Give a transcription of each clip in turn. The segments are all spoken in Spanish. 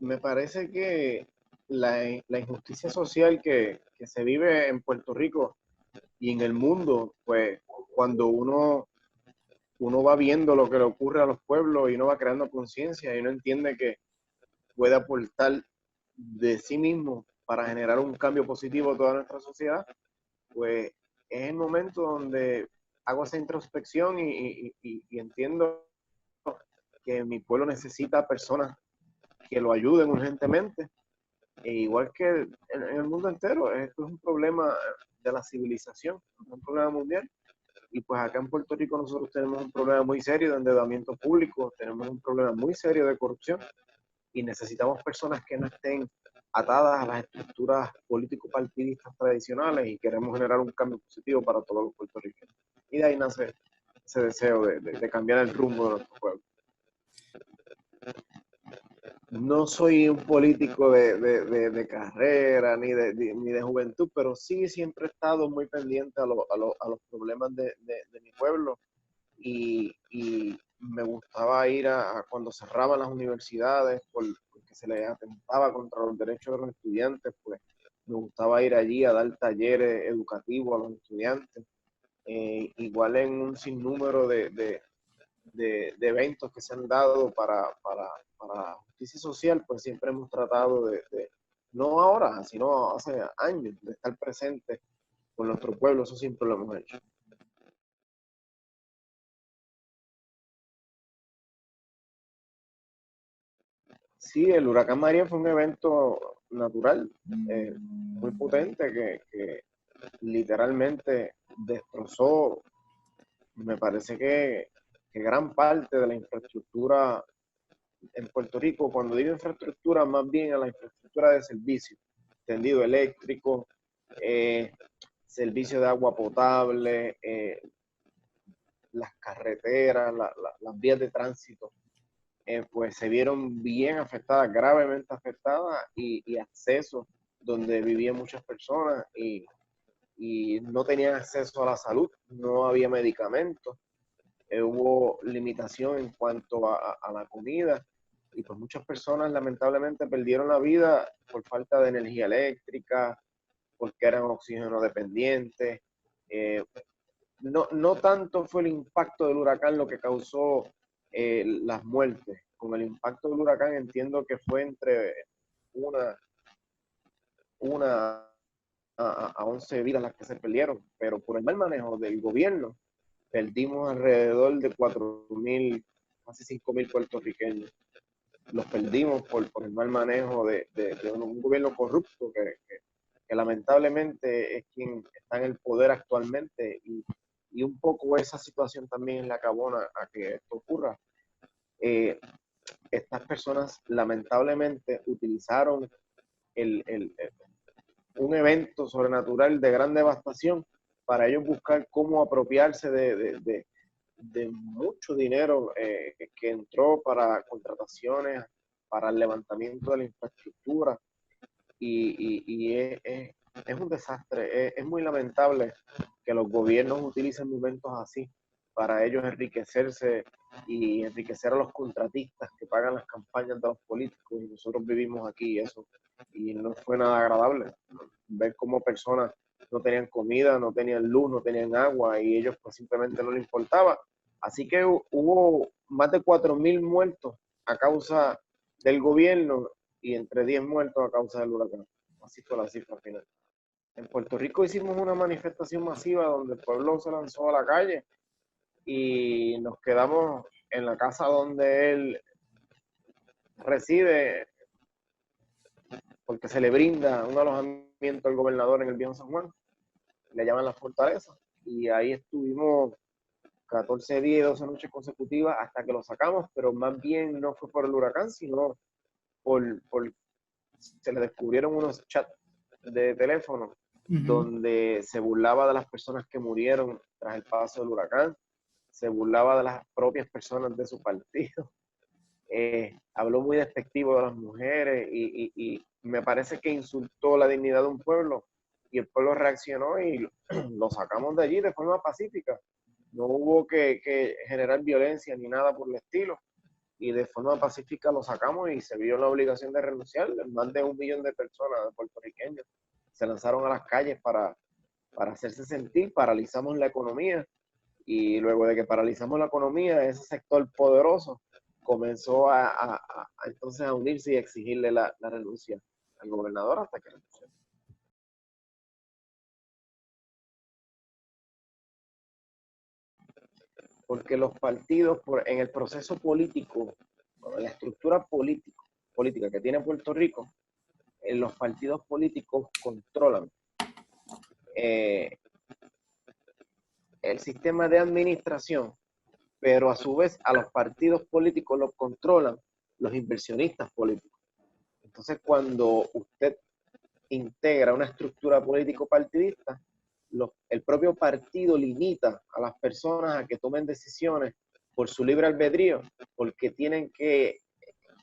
Me parece que la injusticia social que se vive en Puerto Rico y en el mundo, pues cuando uno va viendo lo que le ocurre a los pueblos y uno va creando conciencia y uno entiende que puede aportar de sí mismo para generar un cambio positivo a toda nuestra sociedad, pues es el momento donde hago esa introspección y entiendo que mi pueblo necesita personas que lo ayuden urgentemente. E igual que en el mundo entero, esto es un problema de la civilización, es un problema mundial. Y pues acá en Puerto Rico nosotros tenemos un problema muy serio de endeudamiento público, tenemos un problema muy serio de corrupción y necesitamos personas que no estén atadas a las estructuras político-partidistas tradicionales y queremos generar un cambio positivo para todos los puertorriqueños. Y de ahí nace ese deseo de cambiar el rumbo de nuestro pueblo. No soy un político de carrera ni de juventud, pero sí siempre he estado muy pendiente a los problemas de mi pueblo y me gustaba ir a cuando cerraban las universidades porque se les atentaba contra los derechos de los estudiantes, pues me gustaba ir allí a dar talleres educativos a los estudiantes. Igual en un sinnúmero de eventos que se han dado para justicia social, pues siempre hemos tratado no ahora, sino hace años, de estar presentes con nuestro pueblo, eso siempre lo hemos hecho. Sí, el huracán María fue un evento natural, muy potente, que literalmente destrozó, me parece que gran parte de la infraestructura en Puerto Rico. Cuando digo infraestructura, más bien a la infraestructura de servicio, tendido eléctrico, eh, servicio de agua potable, las carreteras, las vías de tránsito, pues se vieron bien afectadas, gravemente afectadas, y acceso donde vivían muchas personas y no tenían acceso a la salud, no había medicamentos, hubo limitación en cuanto a la comida y pues muchas personas lamentablemente perdieron la vida por falta de energía eléctrica, porque eran oxígeno dependientes. Eh, no tanto fue el impacto del huracán lo que causó las muertes. Con el impacto del huracán entiendo que fue entre una, una a 11 vidas las que se perdieron, pero por el mal manejo del gobierno perdimos alrededor de 4.000, casi 5.000 puertorriqueños. Los perdimos por el mal manejo de un gobierno corrupto que lamentablemente es quien está en el poder actualmente y un poco esa situación también es la que abona a que esto ocurra. Eh, Estas personas lamentablemente utilizaron un evento sobrenatural de gran devastación para ellos buscar cómo apropiarse de mucho dinero que entró para contrataciones, para el levantamiento de la infraestructura y es un desastre, es muy lamentable que los gobiernos utilicen momentos así para ellos enriquecerse y enriquecer a los contratistas que pagan las campañas de los políticos y nosotros vivimos aquí eso y no fue nada agradable ver cómo personas no tenían comida, no tenían luz, no tenían agua y ellos pues simplemente no les importaba. Así que hubo más de 4.000 muertos a causa del gobierno y entre 10 muertos a causa del huracán. Así fue la cifra final. En Puerto Rico hicimos una manifestación masiva donde el pueblo se lanzó a la calle y nos quedamos en la casa donde él reside porque se le brinda un alojamiento al gobernador en el Viejo San Juan, le llaman la fortaleza, y ahí estuvimos 14 días y 12 noches consecutivas hasta que lo sacamos, pero más bien no fue por el huracán, sino por se le descubrieron unos chats de teléfono Ujú. donde se burlaba de las personas que murieron tras el paso del huracán, se burlaba de las propias personas de su partido, habló muy despectivo de las mujeres y me parece que insultó la dignidad de un pueblo y el pueblo reaccionó y lo sacamos de allí de forma pacífica. No hubo que generar violencia ni nada por el estilo. y de forma pacífica lo sacamos y se vio la obligación de renunciar. Más de 1 millón de personas, de puertorriqueños, se lanzaron a las calles para hacerse sentir. Paralizamos la economía y luego de que paralizamos la economía, ese sector poderoso comenzó entonces a unirse y a exigirle la renuncia al gobernador hasta que renunció. Porque los partidos, en el proceso político, en la estructura política que tiene Puerto Rico, los partidos políticos controlan el sistema de administración, pero a su vez a los partidos políticos los controlan los inversionistas políticos. Entonces, cuando usted integra una estructura político-partidista, el propio partido limita a las personas a que tomen decisiones por su libre albedrío, porque tienen que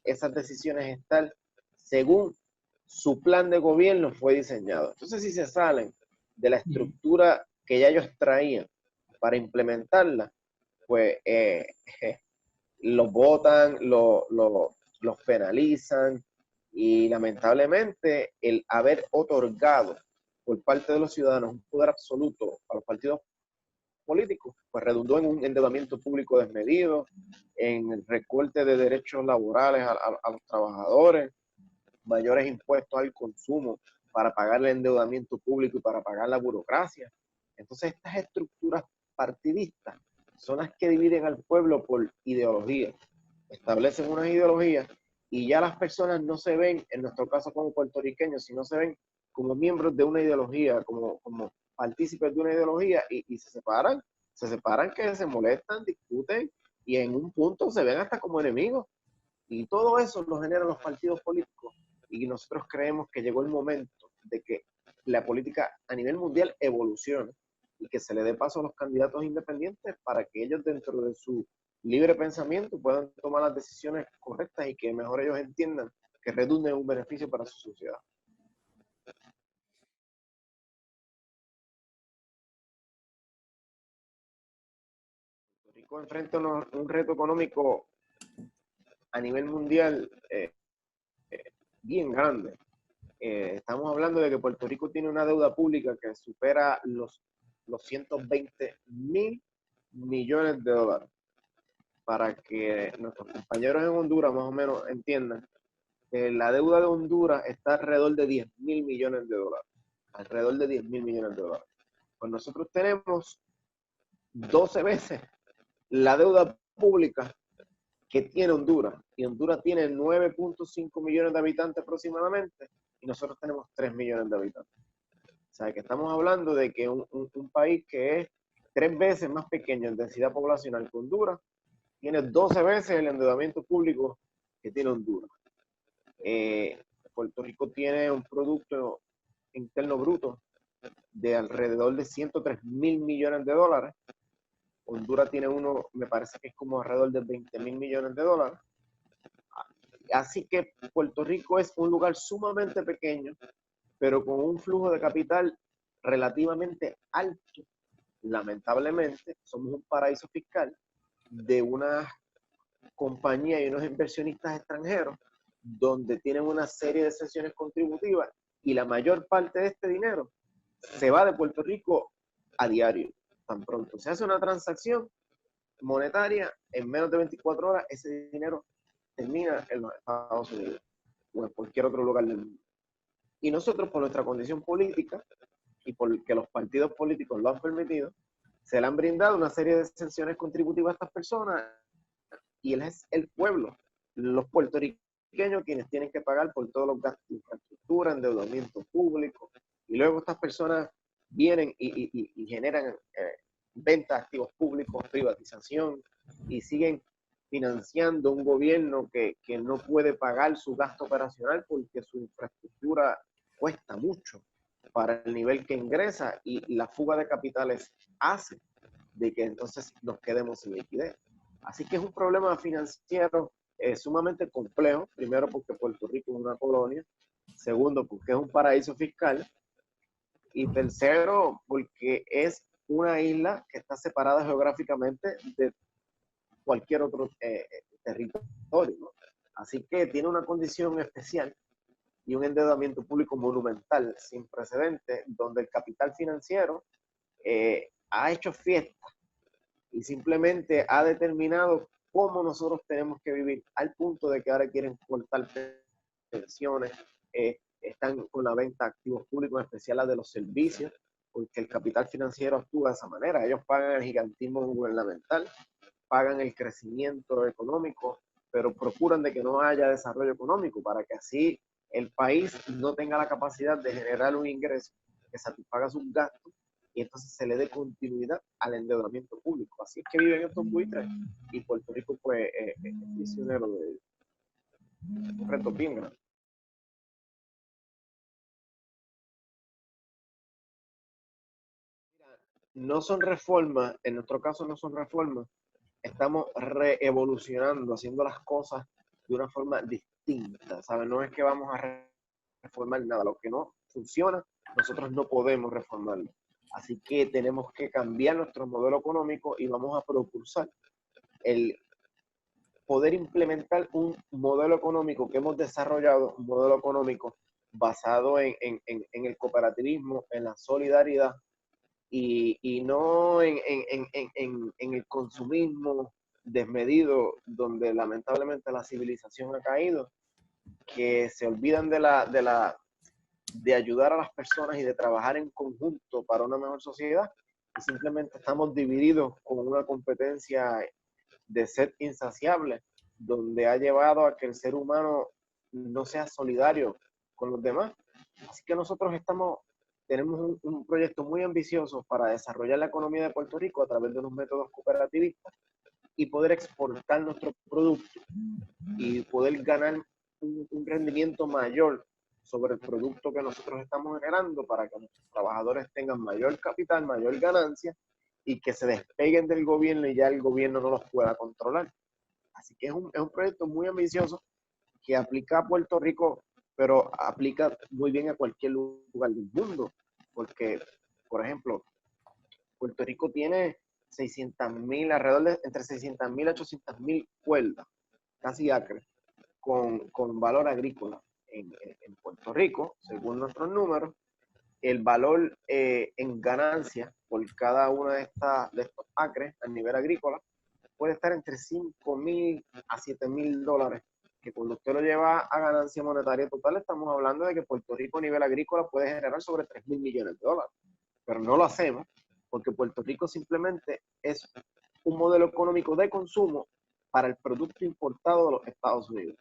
esas decisiones estar según su plan de gobierno fue diseñado. Entonces, si se salen de la estructura que ya ellos traían para implementarla, pues los votan, los penalizan, y lamentablemente el haber otorgado por parte de los ciudadanos un poder absoluto a los partidos políticos, pues redundó en un endeudamiento público desmedido, en el recorte de derechos laborales a los trabajadores, mayores impuestos al consumo para pagar el endeudamiento público y para pagar la burocracia. Entonces, estas estructuras partidistas son las que dividen al pueblo por ideología. Establecen unas ideologías y ya las personas no se ven, en nuestro caso como puertorriqueños, sino se ven como miembros de una ideología, como partícipes de una ideología y se separan que se molestan, discuten y en un punto se ven hasta como enemigos. Y todo eso lo generan los partidos políticos y nosotros creemos que llegó el momento de que la política a nivel mundial evolucione y que se le dé paso a los candidatos independientes para que ellos dentro de su libre pensamiento puedan tomar las decisiones correctas y que mejor ellos entiendan que redunden un beneficio para su sociedad. Puerto Rico enfrenta un reto económico a nivel mundial bien grande. Estamos hablando de que Puerto Rico tiene una deuda pública que supera los 120.000 millones de dólares. Para que nuestros compañeros en Honduras más o menos entiendan, la deuda de Honduras está alrededor de 10.000 millones de dólares. Alrededor de 10.000 millones de dólares. Pues nosotros tenemos 12 veces la deuda pública que tiene Honduras. Y Honduras tiene 9.5 millones de habitantes aproximadamente y nosotros tenemos 3 millones de habitantes. O sea, que estamos hablando de que un país que es 3 veces más pequeño en densidad poblacional que Honduras, tiene 12 veces el endeudamiento público que tiene Honduras. Puerto Rico tiene un Producto Interno Bruto de alrededor de 103.000 millones de dólares. Honduras tiene uno, me parece que es como alrededor de 20.000 millones de dólares. Así que Puerto Rico es un lugar sumamente pequeño, pero con un flujo de capital relativamente alto. Lamentablemente, somos un paraíso fiscal de una compañía y unos inversionistas extranjeros donde tienen una serie de sesiones contributivas y la mayor parte de este dinero se va de Puerto Rico a diario. Tan pronto se hace una transacción monetaria, en menos de 24 horas ese dinero termina en los Estados Unidos o en cualquier otro lugar del mundo. Y nosotros, por nuestra condición política y porque los partidos políticos lo han permitido, se le han brindado una serie de exenciones contributivas a estas personas y él es el pueblo, los puertorriqueños quienes tienen que pagar por todos los gastos de infraestructura, endeudamiento público, y luego estas personas vienen y generan venta de activos públicos, privatización, y siguen financiando un gobierno que no puede pagar su gasto operacional porque su infraestructura cuesta mucho para el nivel que ingresa y la fuga de capitales hace de que entonces nos quedemos sin liquidez. Así que es un problema financiero sumamente complejo, primero porque Puerto Rico es una colonia, segundo porque es un paraíso fiscal y tercero porque es una isla que está separada geográficamente de cualquier otro territorio, ¿no? Así que tiene una condición especial y un endeudamiento público monumental, sin precedentes, donde el capital financiero ha hecho fiesta y simplemente ha determinado cómo nosotros tenemos que vivir, al punto de que ahora quieren cortar pensiones, están con la venta de activos públicos, en especial la de los servicios, porque el capital financiero actúa de esa manera. Ellos pagan el gigantismo gubernamental, pagan el crecimiento económico, pero procuran de que no haya desarrollo económico, para que así el país no tenga la capacidad de generar un ingreso que satisfaga sus gastos y entonces se le dé continuidad al endeudamiento público. Así es que viven estos buitres y Puerto Rico pues es prisionero de un reto bien grande. No son reformas, en nuestro caso no son reformas, estamos reevolucionando, haciendo las cosas de una forma distinta, ¿sabes? No es que vamos a reformar nada, lo que no funciona, nosotros no podemos reformarlo. Así que tenemos que cambiar nuestro modelo económico y vamos a propulsar el poder implementar un modelo económico que hemos desarrollado, un modelo económico basado en el cooperativismo, en la solidaridad, y no en el consumismo desmedido, donde lamentablemente la civilización ha caído, que se olvidan de ayudar a las personas y de trabajar en conjunto para una mejor sociedad, y simplemente estamos divididos con una competencia de sed insaciable, donde ha llevado a que el ser humano no sea solidario con los demás. Así que nosotros tenemos un proyecto muy ambicioso para desarrollar la economía de Puerto Rico a través de unos métodos cooperativistas y poder exportar nuestro producto y poder ganar un rendimiento mayor sobre el producto que nosotros estamos generando, para que nuestros trabajadores tengan mayor capital, mayor ganancia, y que se despeguen del gobierno y ya el gobierno no los pueda controlar. Así que es un proyecto muy ambicioso que aplica a Puerto Rico, pero aplica muy bien a cualquier lugar del mundo, porque, por ejemplo, Puerto Rico tiene 600.000, alrededor de entre 600.000 a 800.000 cuerdas, casi acres, con valor agrícola en Puerto Rico, según nuestros números. El valor en ganancia por cada una de estos acres a nivel agrícola puede estar entre 5.000 a 7.000 dólares, que cuando usted lo lleva a ganancia monetaria total, estamos hablando de que Puerto Rico a nivel agrícola puede generar sobre 3.000 millones de dólares. Pero no lo hacemos porque Puerto Rico simplemente es un modelo económico de consumo para el producto importado de los Estados Unidos.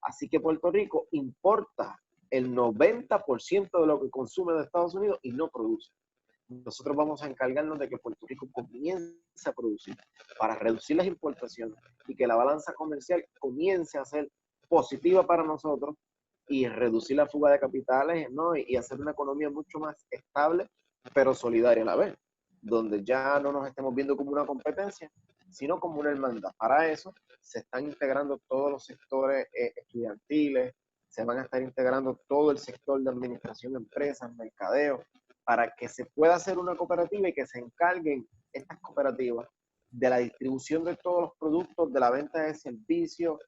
Así que Puerto Rico importa el 90% de lo que consume de Estados Unidos y no produce. Nosotros vamos a encargarnos de que Puerto Rico comience a producir para reducir las importaciones y que la balanza comercial comience a ser positiva para nosotros y reducir la fuga de capitales, ¿no? Y hacer una economía mucho más estable, pero solidaria a la vez, donde ya no nos estemos viendo como una competencia, sino como una hermandad. Para eso se están integrando todos los sectores estudiantiles, se van a estar integrando todo el sector de administración de empresas, mercadeo, para que se pueda hacer una cooperativa y que se encarguen estas cooperativas de la distribución de todos los productos, de la venta de servicios,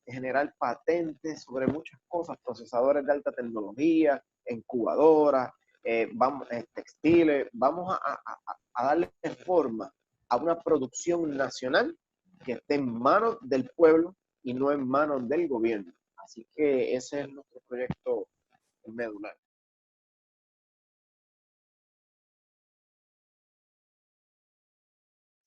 generar patentes sobre muchas cosas, procesadores de alta tecnología, incubadoras, textiles. Vamos a darle forma a una producción nacional que esté en manos del pueblo y no en manos del gobierno. Así que ese es nuestro proyecto medular.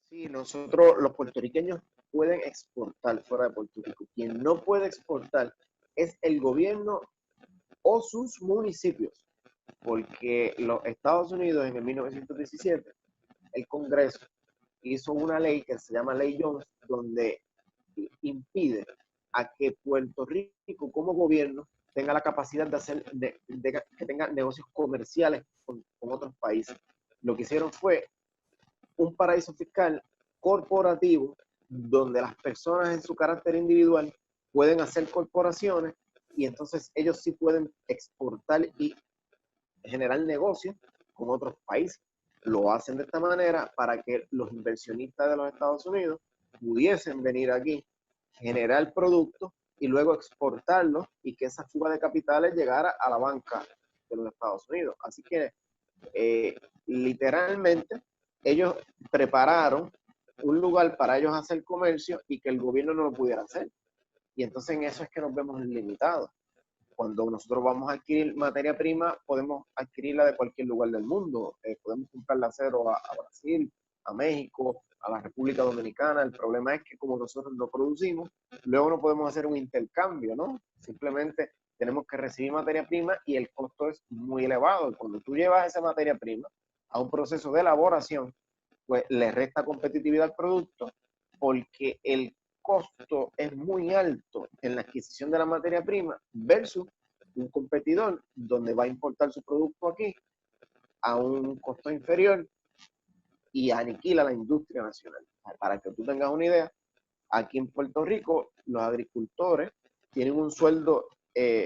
Sí, nosotros los puertorriqueños pueden exportar fuera de Puerto Rico. Quien no puede exportar es el gobierno o sus municipios, porque los Estados Unidos en el 1917, el Congreso hizo una ley que se llama Ley Jones, donde impide a que Puerto Rico como gobierno tenga la capacidad de hacer, que tenga negocios comerciales con otros países. Lo que hicieron fue un paraíso fiscal corporativo, donde las personas en su carácter individual pueden hacer corporaciones, y entonces ellos sí pueden exportar y generar negocios con otros países. Lo hacen de esta manera para que los inversionistas de los Estados Unidos pudiesen venir aquí generar productos y luego exportarlos y que esa fuga de capitales llegara a la banca de los Estados Unidos. Así que literalmente ellos prepararon un lugar para ellos hacer comercio y que el gobierno no lo pudiera hacer. Y entonces en eso es que nos vemos limitados. Cuando nosotros vamos a adquirir materia prima, podemos adquirirla de cualquier lugar del mundo. Podemos comprarle acero a Brasil, a México, a la República Dominicana. El problema es que como nosotros no producimos, luego no podemos hacer un intercambio, ¿no? Simplemente tenemos que recibir materia prima y el costo es muy elevado. Cuando tú llevas esa materia prima a un proceso de elaboración, pues le resta competitividad al producto porque el costo es muy alto en la adquisición de la materia prima versus un competidor donde va a importar su producto aquí a un costo inferior y aniquila la industria nacional. Para que tú tengas una idea, aquí en Puerto Rico los agricultores tienen un sueldo,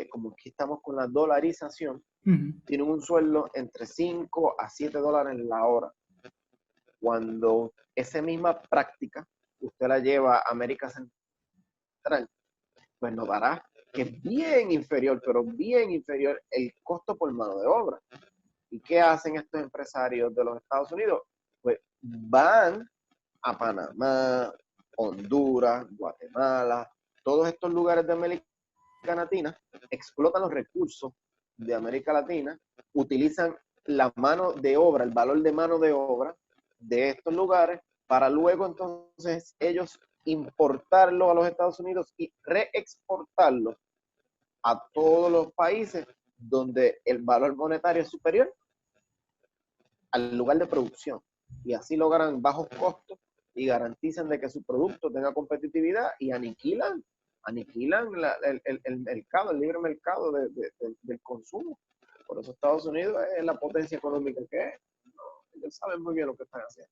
como aquí estamos con la dolarización, tienen un sueldo entre 5 a 7 dólares la hora. Cuando esa misma práctica usted la lleva a América Central, pues notará que es bien inferior, pero bien inferior el costo por mano de obra. ¿Y qué hacen estos empresarios de los Estados Unidos? Pues van a Panamá, Honduras, Guatemala, todos estos lugares de América Latina, explotan los recursos de América Latina, utilizan la mano de obra, el valor de mano de obra de estos lugares, para luego entonces ellos importarlo a los Estados Unidos y reexportarlo a todos los países donde el valor monetario es superior al lugar de producción. Y así logran bajos costos y garantizan de que su producto tenga competitividad y aniquilan el mercado, el libre mercado del consumo. Por eso Estados Unidos es la potencia económica que es. Ellos saben muy bien lo que están haciendo.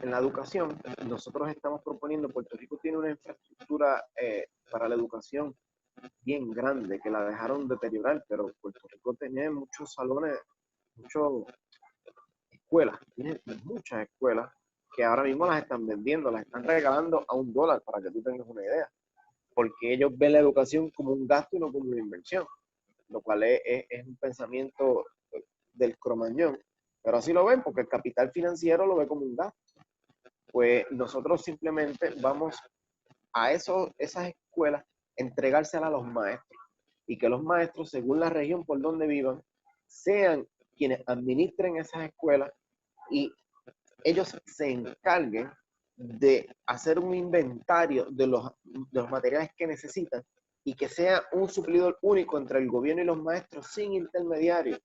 En la educación, nosotros estamos proponiendo, Puerto Rico tiene una infraestructura para la educación bien grande, que la dejaron deteriorar, pero Puerto Rico tenía muchos salones, muchas escuelas, tiene muchas escuelas que ahora mismo las están vendiendo, las están regalando a $1, para que tú tengas una idea, porque ellos ven la educación como un gasto y no como una inversión, lo cual es un pensamiento del cromañón, pero así lo ven porque el capital financiero lo ve como un gasto. Pues nosotros simplemente vamos a esas escuelas, entregárselas a los maestros y que los maestros, según la región por donde vivan, sean quienes administren esas escuelas y ellos se encarguen de hacer un inventario de los materiales que necesitan y que sea un suplidor único entre el gobierno y los maestros sin intermediarios.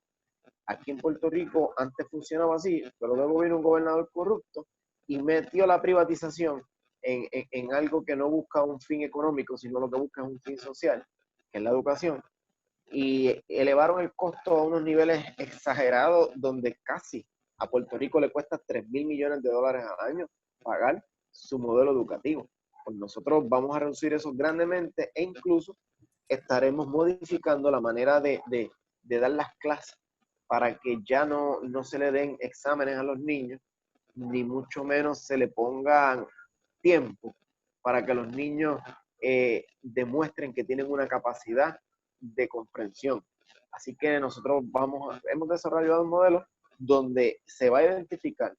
Aquí en Puerto Rico antes funcionaba así, pero luego vino un gobernador corrupto y metió la privatización en algo que no busca un fin económico, sino lo que busca es un fin social, que es la educación. Y elevaron el costo a unos niveles exagerados, donde casi a Puerto Rico le cuesta $3,000 millones al año pagar su modelo educativo. Pues nosotros vamos a reducir eso grandemente e incluso estaremos modificando la manera de dar las clases para que ya no se le den exámenes a los niños, ni mucho menos se le pongan tiempo para que los niños demuestren que tienen una capacidad de comprensión. Así que nosotros hemos desarrollado un modelo donde se va a identificar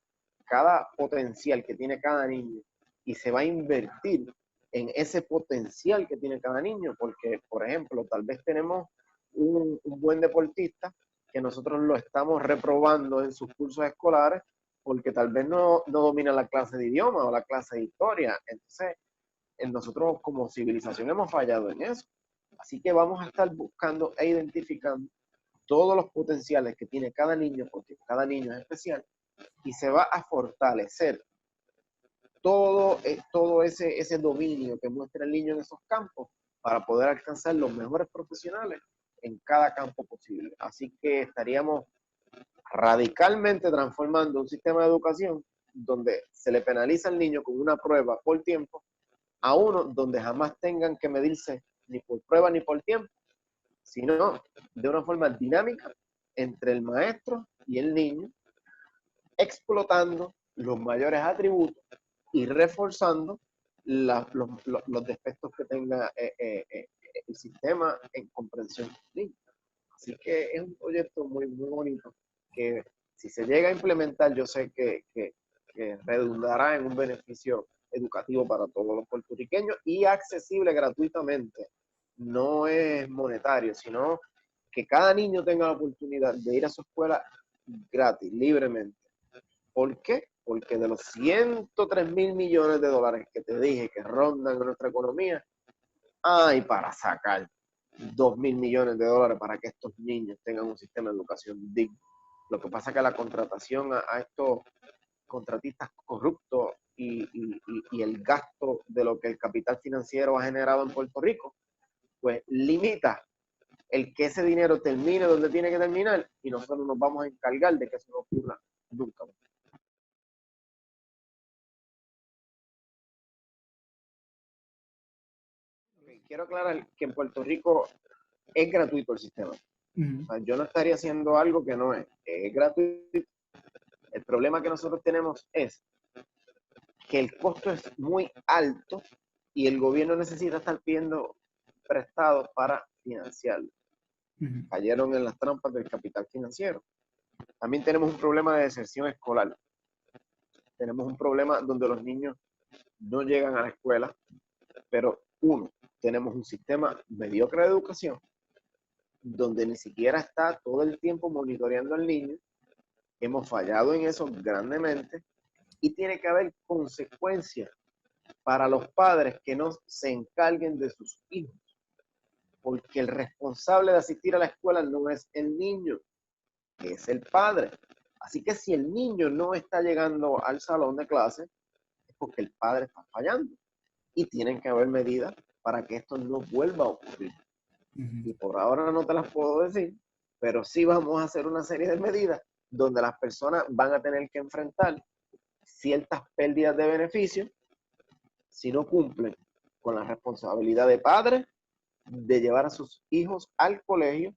cada potencial que tiene cada niño y se va a invertir en ese potencial que tiene cada niño, porque, por ejemplo, tal vez tenemos un buen deportista que nosotros lo estamos reprobando en sus cursos escolares porque tal vez no domina la clase de idioma o la clase de historia. Entonces, nosotros como civilización hemos fallado en eso. Así que vamos a estar buscando e identificando todos los potenciales que tiene cada niño, porque cada niño es especial, y se va a fortalecer todo ese dominio que muestra el niño en esos campos para poder alcanzar los mejores profesionales en cada campo posible. Así que estaríamos radicalmente transformando un sistema de educación donde se le penaliza al niño con una prueba por tiempo a uno donde jamás tengan que medirse ni por prueba ni por tiempo, sino de una forma dinámica entre el maestro y el niño, explotando los mayores atributos y reforzando los defectos que tenga el sistema en comprensión del niño. Así que es un proyecto muy, muy bonito que si se llega a implementar, yo sé que redundará en un beneficio educativo para todos los puertorriqueños y accesible gratuitamente. No es monetario, sino que cada niño tenga la oportunidad de ir a su escuela gratis, libremente. ¿Por qué? Porque de los 103 mil millones de dólares que te dije que rondan en nuestra economía, hay para sacar 2.000 millones de dólares para que estos niños tengan un sistema de educación digno. Lo que pasa es que la contratación a estos contratistas corruptos y el gasto de lo que el capital financiero ha generado en Puerto Rico, pues limita el que ese dinero termine donde tiene que terminar y nosotros nos vamos a encargar de que eso no ocurra nunca. Okay, quiero aclarar que en Puerto Rico es gratuito el sistema. O sea, yo no estaría haciendo algo que no es gratuito. El problema que nosotros tenemos es que el costo es muy alto y el gobierno necesita estar pidiendo prestados para financiarlo. Cayeron en las trampas del capital financiero. También tenemos un problema de deserción escolar. Tenemos un problema donde los niños no llegan a la escuela, pero tenemos un sistema mediocre de educación donde ni siquiera está todo el tiempo monitoreando al niño. Hemos fallado en eso grandemente y tiene que haber consecuencias para los padres que no se encarguen de sus hijos, porque el responsable de asistir a la escuela no es el niño, es el padre. Así que si el niño no está llegando al salón de clase, es porque el padre está fallando y tienen que haber medidas para que esto no vuelva a ocurrir. Y por ahora no te las puedo decir, pero sí vamos a hacer una serie de medidas donde las personas van a tener que enfrentar ciertas pérdidas de beneficios si no cumplen con la responsabilidad de padres de llevar a sus hijos al colegio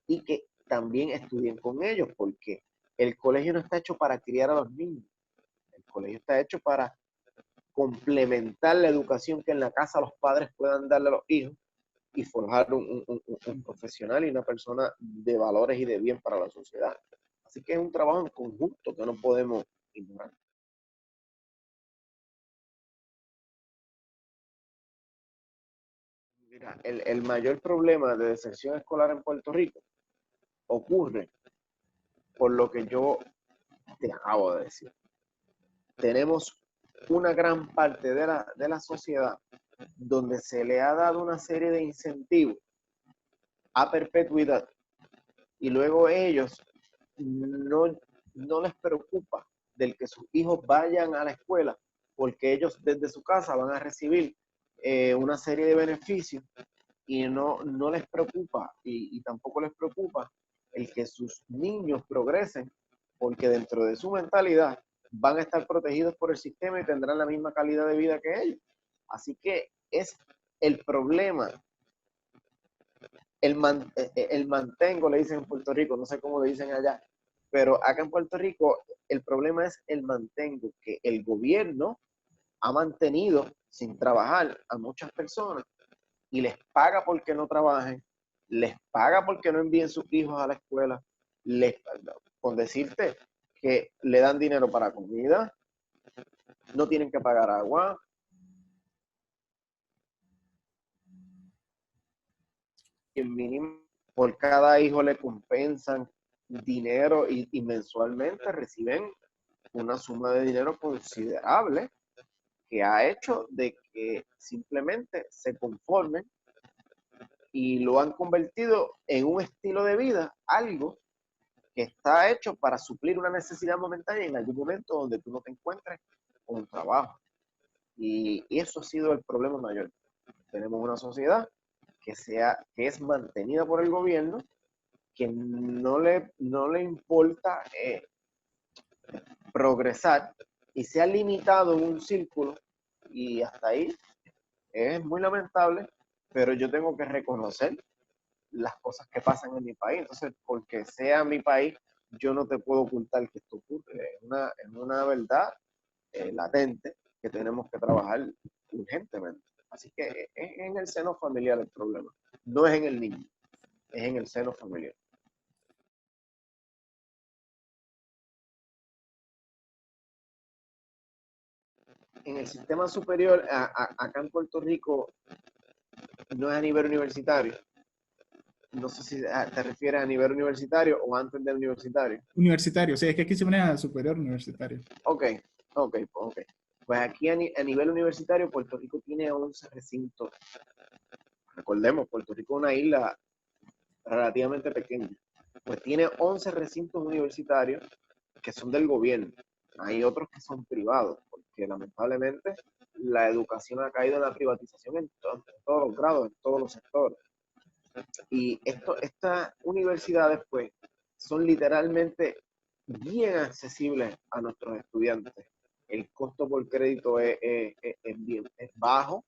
y que también estudien con ellos, porque el colegio no está hecho para criar a los niños, el colegio está hecho para complementar la educación que en la casa los padres puedan darle a los hijos y forjar un profesional y una persona de valores y de bien para la sociedad. Así que es un trabajo en conjunto que no podemos ignorar. Mira, el mayor problema de deserción escolar en Puerto Rico ocurre por lo que yo te acabo de decir. Tenemos una gran parte de la sociedad donde se le ha dado una serie de incentivos a perpetuidad y luego ellos no les preocupa del que sus hijos vayan a la escuela porque ellos desde su casa van a recibir una serie de beneficios y no les preocupa y tampoco les preocupa el que sus niños progresen porque dentro de su mentalidad van a estar protegidos por el sistema y tendrán la misma calidad de vida que ellos. Así que es el problema. El mantengo, le dicen en Puerto Rico, no sé cómo le dicen allá, pero acá en Puerto Rico el problema es el mantengo, que el gobierno ha mantenido sin trabajar a muchas personas y les paga porque no trabajen, les paga porque no envíen sus hijos a la escuela, con decirte que le dan dinero para comida, no tienen que pagar agua. Y mínimo por cada hijo le compensan dinero y mensualmente reciben una suma de dinero considerable que ha hecho de que simplemente se conformen y lo han convertido en un estilo de vida, algo que está hecho para suplir una necesidad momentánea en algún momento donde tú no te encuentres con un trabajo. Y eso ha sido el problema mayor. Tenemos una sociedad que es mantenida por el gobierno, que no le importa progresar y se ha limitado en un círculo y hasta ahí es muy lamentable, pero yo tengo que reconocer las cosas que pasan en mi país. Entonces, porque sea mi país, yo no te puedo ocultar que esto ocurre. Es una verdad latente que tenemos que trabajar urgentemente. Así que es en el seno familiar el problema. No es en el niño, es en el seno familiar. En el sistema superior, acá en Puerto Rico, no es a nivel universitario. No sé si te refieres a nivel universitario o antes del universitario. Universitario, sí, es que aquí se maneja superior universitario. Ok, ok, ok. Pues aquí a nivel universitario, Puerto Rico tiene 11 recintos. Recordemos, Puerto Rico es una isla relativamente pequeña. Pues tiene 11 recintos universitarios que son del gobierno. Hay otros que son privados, porque lamentablemente la educación ha caído en la privatización en todos los grados, en todos los sectores. Y estas universidades, pues, son literalmente bien accesibles a nuestros estudiantes. El costo por crédito es bajo,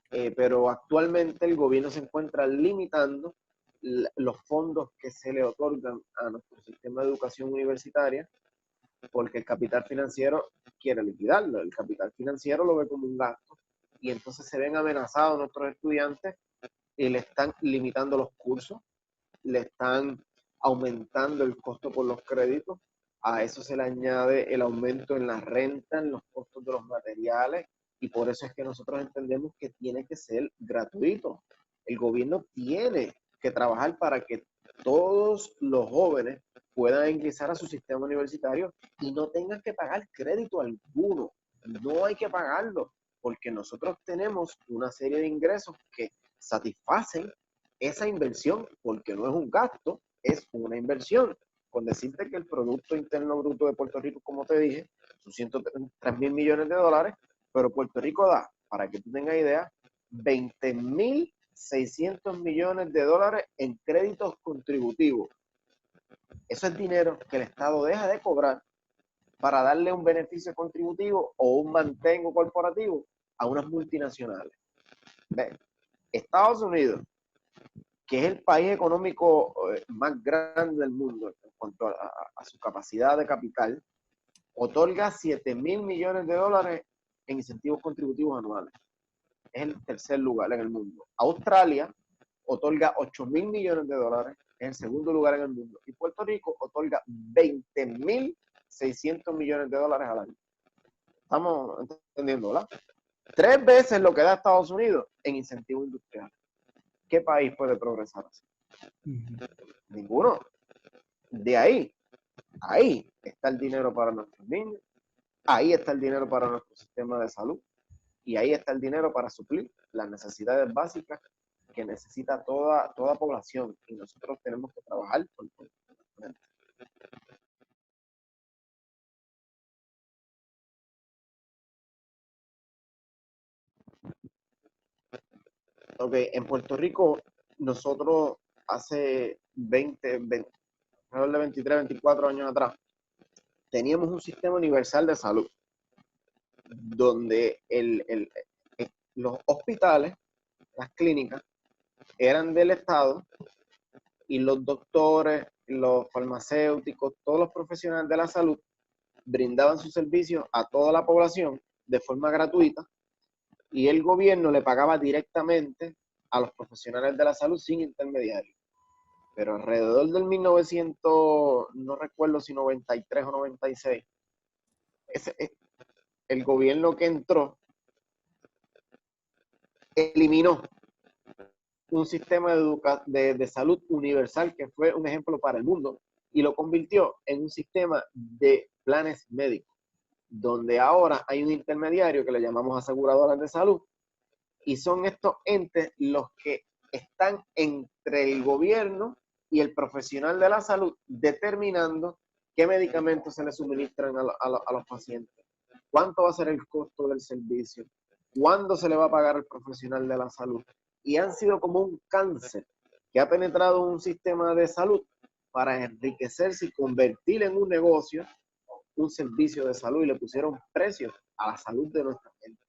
pero actualmente el gobierno se encuentra limitando los fondos que se le otorgan a nuestro sistema de educación universitaria porque el capital financiero quiere liquidarlo. El capital financiero lo ve como un gasto y entonces se ven amenazados nuestros estudiantes y le están limitando los cursos, le están aumentando el costo por los créditos. A eso se le añade el aumento en la renta, en los costos de los materiales, y por eso es que nosotros entendemos que tiene que ser gratuito. El gobierno tiene que trabajar para que todos los jóvenes puedan ingresar a su sistema universitario y no tengan que pagar crédito alguno. No hay que pagarlo, porque nosotros tenemos una serie de ingresos que satisfacen esa inversión, porque no es un gasto, es una inversión. Con decirte que el Producto Interno Bruto de Puerto Rico, como te dije, son 103 mil millones de dólares, pero Puerto Rico da, para que tú tengas idea, 20.600 millones de dólares en créditos contributivos. Eso es dinero que el Estado deja de cobrar para darle un beneficio contributivo o un mantengo corporativo a unas multinacionales. ¿Ves? Estados Unidos, que es el país económico más grande del mundo en cuanto a su capacidad de capital, otorga 7 mil millones de dólares en incentivos contributivos anuales. Es el tercer lugar en el mundo. Australia otorga 8 mil millones de dólares, es el segundo lugar en el mundo. Y Puerto Rico otorga 20.600 millones de dólares al año. Estamos entendiendo, ¿verdad? 3 veces lo que da Estados Unidos en incentivos industriales. ¿Qué país puede progresar así? Ninguno. De ahí está el dinero para nuestros niños, ahí está el dinero para nuestro sistema de salud y ahí está el dinero para suplir las necesidades básicas que necesita toda población y nosotros tenemos que trabajar por eso. Ok, en Puerto Rico nosotros hace alrededor de 23, 24 años atrás teníamos un sistema universal de salud donde los hospitales, las clínicas, eran del Estado y los doctores, los farmacéuticos, todos los profesionales de la salud brindaban sus servicios a toda la población de forma gratuita y el gobierno le pagaba directamente a los profesionales de la salud sin intermediarios. Pero alrededor del 1900, no recuerdo si 93 o 96, el gobierno que entró eliminó un sistema de salud universal que fue un ejemplo para el mundo y lo convirtió en un sistema de planes médicos, donde ahora hay un intermediario que le llamamos aseguradoras de salud y son estos entes los que están entre el gobierno y el profesional de la salud determinando qué medicamentos se le suministran a los pacientes, cuánto va a ser el costo del servicio, cuándo se le va a pagar al profesional de la salud. Y han sido como un cáncer que ha penetrado un sistema de salud para enriquecerse y convertir en un negocio un servicio de salud y le pusieron precios a la salud de nuestra gente.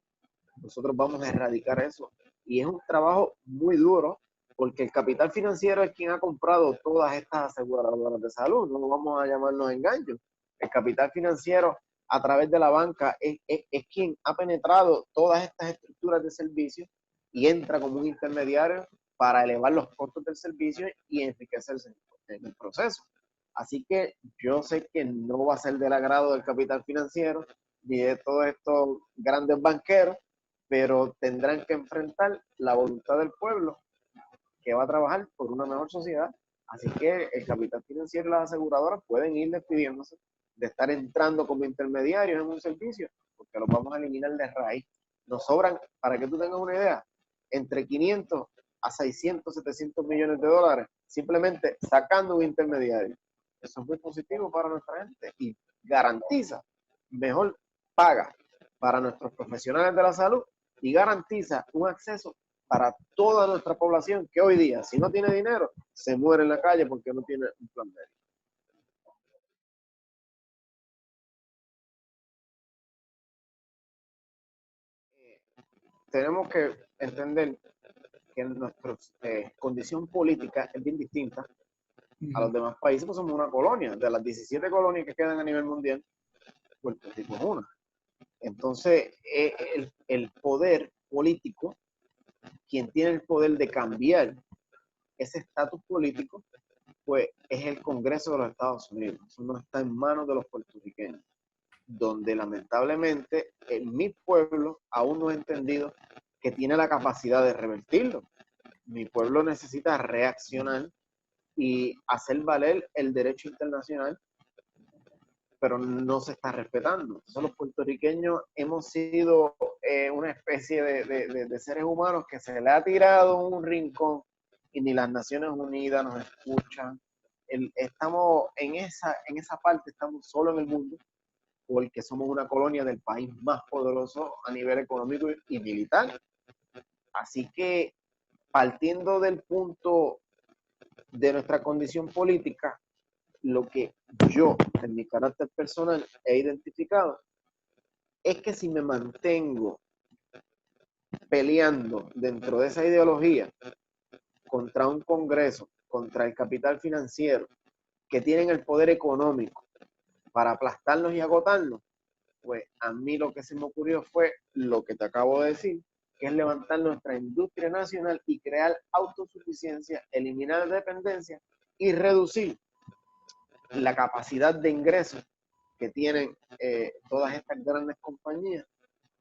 Nosotros vamos a erradicar eso. Y es un trabajo muy duro porque el capital financiero es quien ha comprado todas estas aseguradoras de salud, no vamos a llamarnos engaños. El capital financiero a través de la banca es quien ha penetrado todas estas estructuras de servicios y entra como un intermediario para elevar los costos del servicio y enriquecerse en el proceso. Así que yo sé que no va a ser del agrado del capital financiero ni de todos estos grandes banqueros, pero tendrán que enfrentar la voluntad del pueblo que va a trabajar por una mejor sociedad. Así que el capital financiero y las aseguradoras pueden ir despidiéndose de estar entrando como intermediarios en un servicio, porque los vamos a eliminar de raíz. Nos sobran, para que tú tengas una idea, entre 500 a 600, 700 millones de dólares, simplemente sacando un intermediario. Eso es muy positivo para nuestra gente y garantiza mejor paga para nuestros profesionales de la salud y garantiza un acceso para toda nuestra población que hoy día, si no tiene dinero, se muere en la calle porque no tiene un plan médico. Tenemos que entender que nuestra condición política es bien distinta a los demás países, pues somos una colonia. De las 17 colonias que quedan a nivel mundial, Puerto Rico es una. Entonces, el poder político, quien tiene el poder de cambiar ese estatus político, pues es el Congreso de los Estados Unidos. Eso no está en manos de los puertorriqueños, donde lamentablemente mi pueblo aún no ha entendido que tiene la capacidad de revertirlo. Mi pueblo necesita reaccionar y hacer valer el derecho internacional, pero no se está respetando. Entonces los puertorriqueños hemos sido una especie de seres humanos que se le ha tirado un rincón y ni las Naciones Unidas nos escuchan. Estamos en esa parte, estamos solo en el mundo, porque somos una colonia del país más poderoso a nivel económico y militar. Así que partiendo del punto de nuestra condición política, lo que yo, en mi carácter personal, he identificado es que si me mantengo peleando dentro de esa ideología contra un Congreso, contra el capital financiero, que tienen el poder económico para aplastarnos y agotarnos, pues a mí lo que se me ocurrió fue lo que te acabo de decir, que es levantar nuestra industria nacional y crear autosuficiencia, eliminar dependencia y reducir la capacidad de ingresos que tienen todas estas grandes compañías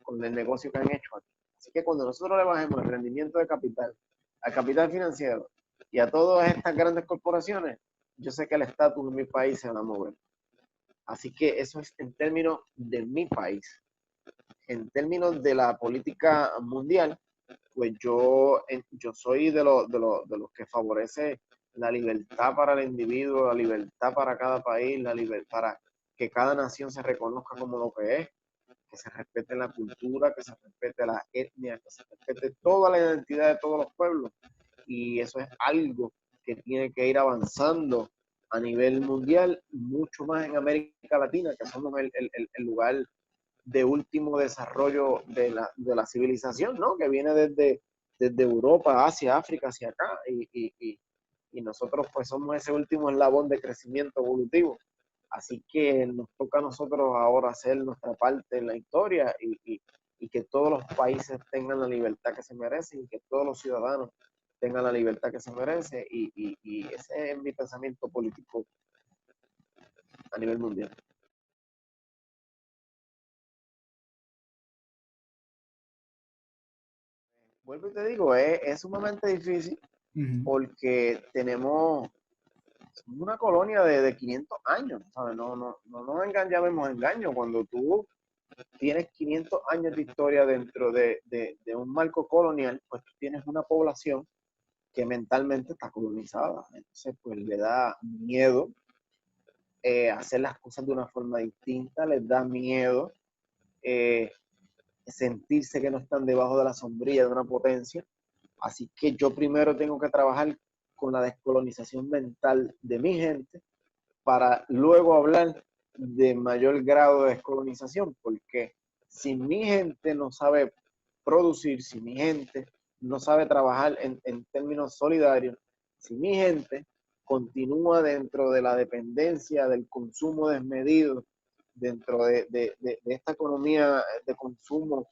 con el negocio que han hecho aquí. Así que cuando nosotros le bajemos el rendimiento de capital, al capital financiero y a todas estas grandes corporaciones, yo sé que el estatus de mi país se va a mover. Así que eso es en términos de mi país. En términos de la política mundial, pues yo soy de los que favorece la libertad para el individuo, la libertad para cada país, la libertad para que cada nación se reconozca como lo que se respete la cultura, que se respete la etnia, que se respete toda la identidad de todos los pueblos. Y eso es algo que tiene que ir avanzando a nivel mundial, mucho más en América Latina, que somos el lugar de último desarrollo de la civilización, ¿no? Que viene desde Europa, Asia, África, hacia acá, y nosotros pues somos ese último eslabón de crecimiento evolutivo. Así que nos toca a nosotros ahora hacer nuestra parte en la historia y que todos los países tengan la libertad que se merecen y que todos los ciudadanos tengan la libertad que se merece y ese es mi pensamiento político a nivel mundial. Vuelvo y te digo, es sumamente difícil porque tenemos una colonia de 500 años, ¿sabes? No nos llamemos engaño. Cuando tú tienes 500 años de historia dentro de un marco colonial, pues tú tienes una población que mentalmente está colonizada. Entonces, pues le da miedo hacer las cosas de una forma distinta, les da miedo sentirse que no están debajo de la sombrilla de una potencia. Así que yo primero tengo que trabajar con la descolonización mental de mi gente para luego hablar de mayor grado de descolonización, porque si mi gente no sabe producir, si mi gente no sabe trabajar en términos solidarios, si mi gente continúa dentro de la dependencia del consumo desmedido, dentro de esta economía de consumo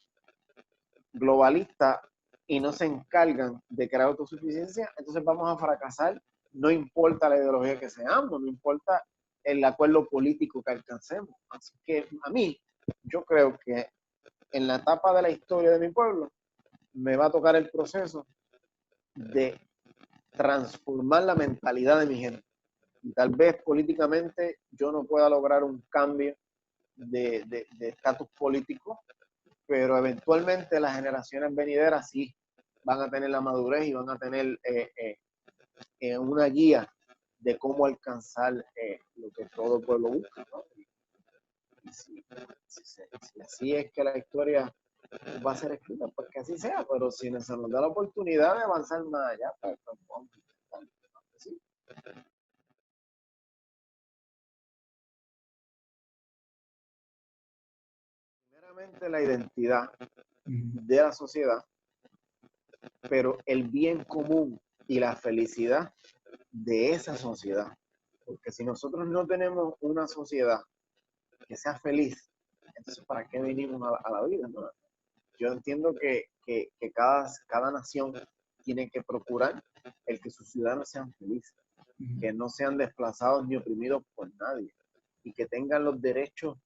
globalista y no se encargan de crear autosuficiencia, entonces vamos a fracasar, no importa la ideología que seamos, no importa el acuerdo político que alcancemos. Así que a mí, yo creo que en la etapa de la historia de mi pueblo, me va a tocar el proceso de transformar la mentalidad de mi gente. Y tal vez políticamente yo no pueda lograr un cambio de estatus político, pero eventualmente las generaciones venideras sí van a tener la madurez y van a tener una guía de cómo alcanzar lo que todo pueblo busca, ¿no? Y si así es que la historia va a ser escrita, pues que así sea, pero si se nos da la oportunidad de avanzar más allá, pues vamos a intentar. ¿Sí? Primeramente la identidad de la sociedad, pero el bien común y la felicidad de esa sociedad. Porque si nosotros no tenemos una sociedad que sea feliz, entonces ¿para qué venimos a la vida? ¿No? Yo entiendo que cada nación tiene que procurar el que sus ciudadanos sean felices, que no sean desplazados ni oprimidos por nadie y que tengan los derechos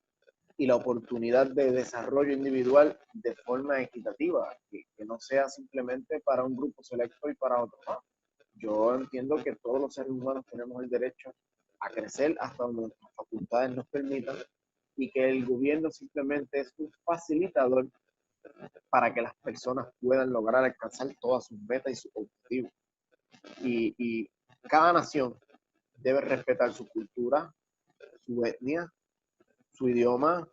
y la oportunidad de desarrollo individual de forma equitativa, que no sea simplemente para un grupo selecto y para otro no. Yo entiendo que todos los seres humanos tenemos el derecho a crecer hasta donde nuestras facultades nos permitan y que el gobierno simplemente es un facilitador para que las personas puedan lograr alcanzar todas sus metas y sus objetivos. Y cada nación debe respetar su cultura, su etnia, su idioma,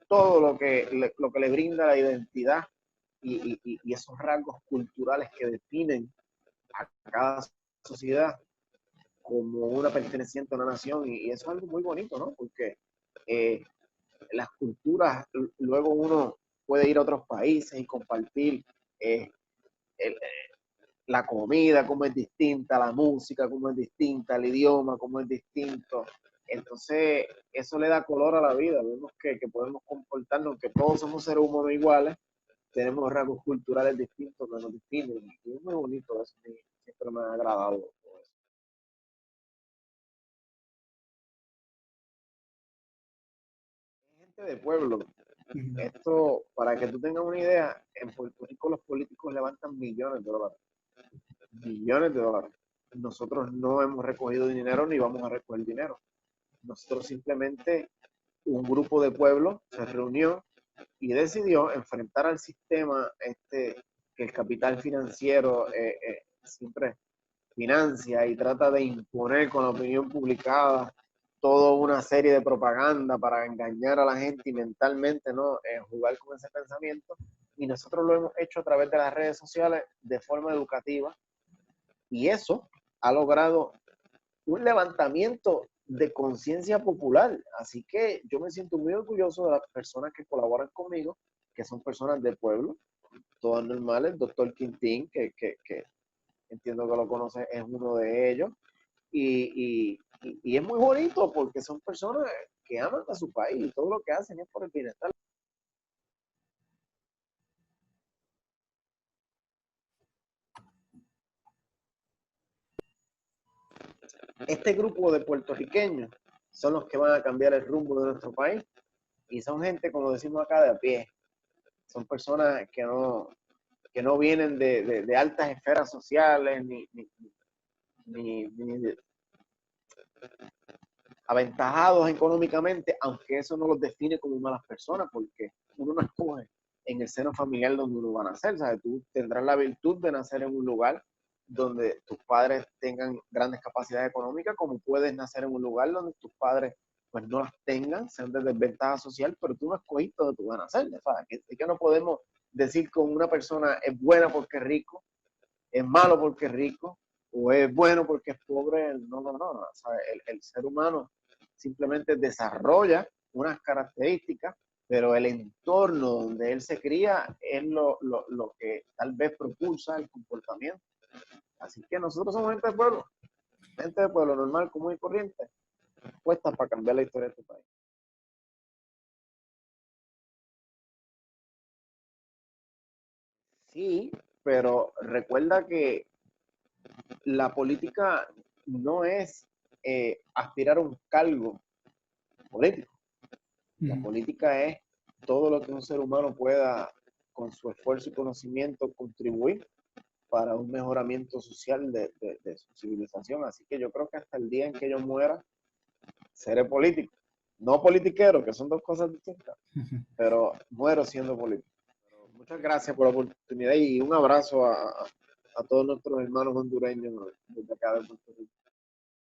todo lo que le brinda la identidad y esos rasgos culturales que definen a cada sociedad como una perteneciente a una nación. Y eso es algo muy bonito, ¿no? Porque las culturas, luego uno puede ir a otros países y compartir el, la comida, cómo es distinta, la música, cómo es distinta, el idioma, cómo es distinto. Entonces, eso le da color a la vida. Vemos que podemos comportarnos, que todos somos seres humanos iguales, tenemos rasgos culturales distintos que nos distinguen. Y es muy bonito, eso siempre me ha agradado. Gente de pueblo, esto, para que tú tengas una idea, en Puerto Rico los políticos levantan millones de dólares. Millones de dólares. Nosotros no hemos recogido dinero ni vamos a recoger dinero. Nosotros simplemente, un grupo de pueblo se reunió y decidió enfrentar al sistema que el capital financiero siempre financia y trata de imponer con la opinión publicada toda una serie de propaganda para engañar a la gente y mentalmente no jugar con ese pensamiento. Y nosotros lo hemos hecho a través de las redes sociales de forma educativa y eso ha logrado un levantamiento de conciencia popular. Así que yo me siento muy orgulloso de las personas que colaboran conmigo, que son personas de pueblo, todas normales. El doctor Quintín, que entiendo que lo conoce, es uno de ellos. Y es muy bonito porque son personas que aman a su país y todo lo que hacen es por el bienestar. Este grupo de puertorriqueños son los que van a cambiar el rumbo de nuestro país y son gente, como decimos acá, de a pie. Son personas que no vienen de altas esferas sociales ni aventajados económicamente, aunque eso no los define como malas personas, porque uno no escoge en el seno familiar donde uno va a nacer, ¿sabes? Tú tendrás la virtud de nacer en un lugar donde tus padres tengan grandes capacidades económicas, como puedes nacer en un lugar donde tus padres pues no las tengan, sean de desventaja social, pero tú no escogiste donde tú vas a nacer, ¿sabes? Que no podemos decir que una persona es buena porque es rico, es malo porque es rico, o es bueno porque es pobre. No, no, no. O sea, el ser humano simplemente desarrolla unas características pero el entorno donde él se cría es lo que tal vez propulsa el comportamiento. Así que nosotros somos gente de pueblo normal, común y corriente, puestas para cambiar la historia de este país. Sí, pero recuerda que la política no es aspirar a un cargo político. La política es todo lo que un ser humano pueda, con su esfuerzo y conocimiento, contribuir para un mejoramiento social de su civilización. Así que yo creo que hasta el día en que yo muera, seré político. No politiquero, que son dos cosas distintas, pero muero siendo político. Pero muchas gracias por la oportunidad y un abrazo a todos nuestros hermanos hondureños desde acá de Puerto Rico.